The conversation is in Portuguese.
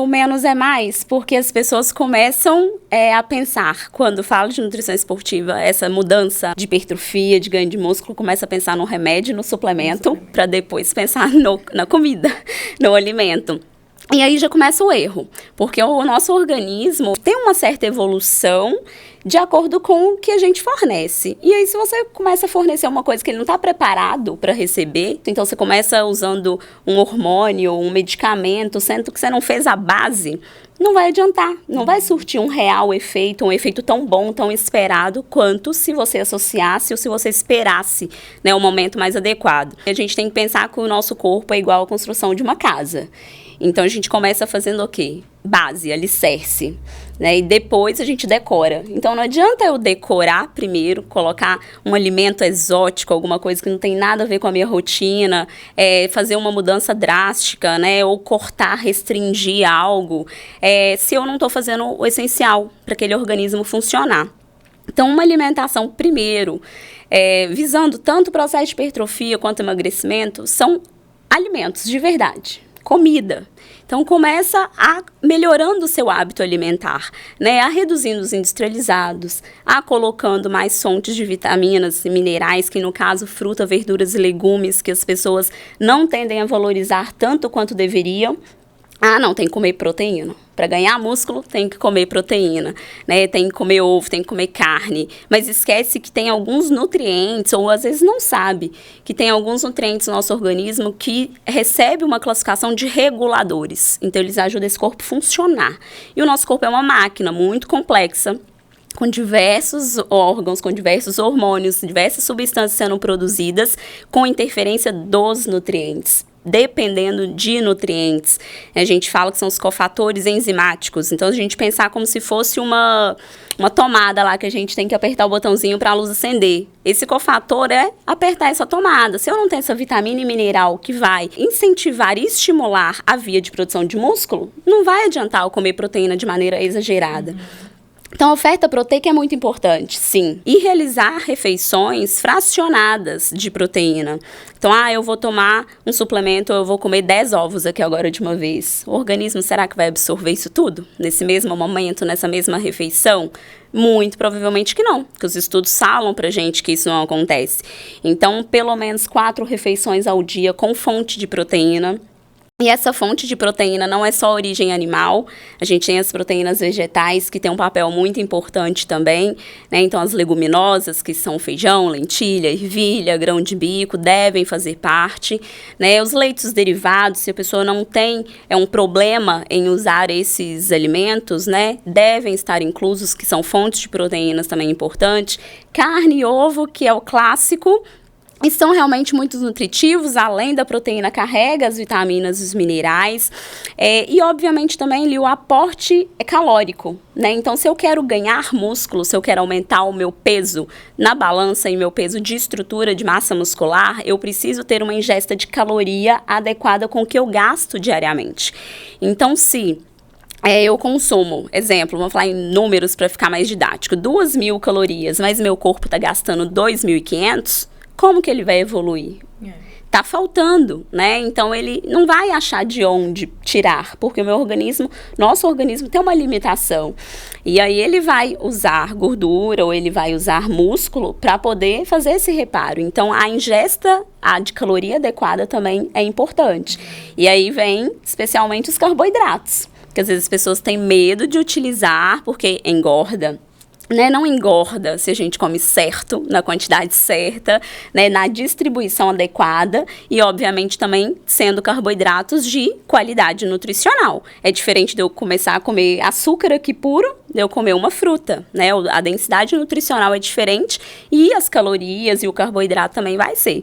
o menos é mais, porque as pessoas começam a pensar, quando falo de nutrição esportiva, essa mudança de hipertrofia, de ganho de músculo, começa a pensar no remédio, no suplemento, para depois pensar na comida, no alimento. E aí já começa o erro, porque o nosso organismo tem uma certa evolução de acordo com o que a gente fornece. E aí, se você começa a fornecer uma coisa que ele não está preparado para receber, então você começa usando um hormônio, um medicamento, sendo que você não fez a base, não vai adiantar, não vai surtir um real efeito, um efeito tão bom, tão esperado, quanto se você associasse ou se você esperasse, né, o momento mais adequado. A gente tem que pensar que o nosso corpo é igual à construção de uma casa. Então, a gente começa fazendo o quê? Base, alicerce, né? E depois a gente decora. Então, não adianta eu decorar primeiro, colocar um alimento exótico, alguma coisa que não tem nada a ver com a minha rotina, fazer uma mudança drástica, né? Ou cortar, restringir algo, se eu não estou fazendo o essencial para aquele organismo funcionar. Então, uma alimentação, primeiro, visando tanto o processo de hipertrofia quanto emagrecimento, são alimentos de verdade. Comida. Então, começa a melhorando o seu hábito alimentar, né? A reduzindo os industrializados, a colocando mais fontes de vitaminas e minerais, que no caso, fruta, verduras e legumes, que as pessoas não tendem a valorizar tanto quanto deveriam. Ah, não, tem que comer proteína. Para ganhar músculo, tem que comer proteína, né? Tem que comer ovo, tem que comer carne. Mas esquece que tem alguns nutrientes, ou às vezes não sabe, que tem alguns nutrientes no nosso organismo que recebe uma classificação de reguladores. Então, eles ajudam esse corpo a funcionar. E o nosso corpo é uma máquina muito complexa, com diversos órgãos, com diversos hormônios, diversas substâncias sendo produzidas, com interferência dos nutrientes. Dependendo de nutrientes. A gente fala que são os cofatores enzimáticos. Então, a gente pensar como se fosse uma tomada lá que a gente tem que apertar o botãozinho para a luz acender. Esse cofator é apertar essa tomada. Se eu não tenho essa vitamina e mineral que vai incentivar e estimular a via de produção de músculo, não vai adiantar eu comer proteína de maneira exagerada. Então, a oferta proteica é muito importante, sim. E realizar refeições fracionadas de proteína. Então, eu vou tomar um suplemento, eu vou comer 10 ovos aqui agora de uma vez. O organismo, será que vai absorver isso tudo? Nesse mesmo momento, nessa mesma refeição? Muito provavelmente que não, porque os estudos falam pra gente que isso não acontece. Então, pelo menos 4 refeições ao dia com fonte de proteína. E essa fonte de proteína não é só origem animal, a gente tem as proteínas vegetais que têm um papel muito importante também, né? Então as leguminosas, que são feijão, lentilha, ervilha, grão de bico, devem fazer parte, né? Os leitos derivados, se a pessoa não tem um problema em usar esses alimentos, né? Devem estar inclusos, que são fontes de proteínas também importantes. Carne e ovo, que é o clássico, e são realmente muito nutritivos, além da proteína, carrega as vitaminas e os minerais. E, obviamente, também o aporte é calórico, né? Então, se eu quero ganhar músculo, se eu quero aumentar o meu peso na balança e meu peso de estrutura de massa muscular, eu preciso ter uma ingesta de caloria adequada com o que eu gasto diariamente. Então, se eu consumo, exemplo, vamos falar em números para ficar mais didático, 2.000 calorias, mas meu corpo está gastando 2.500, como que ele vai evoluir? Tá faltando, né? Então, ele não vai achar de onde tirar, porque o nosso organismo tem uma limitação. E aí, ele vai usar gordura ou ele vai usar músculo para poder fazer esse reparo. Então, a ingesta de caloria adequada também é importante. E aí, vem especialmente os carboidratos, que às vezes as pessoas têm medo de utilizar porque engorda. Né, não engorda se a gente come certo, na quantidade certa, né, na distribuição adequada e, obviamente, também sendo carboidratos de qualidade nutricional. É diferente de eu começar a comer açúcar aqui puro, de eu comer uma fruta, né? A densidade nutricional é diferente e as calorias e o carboidrato também vai ser.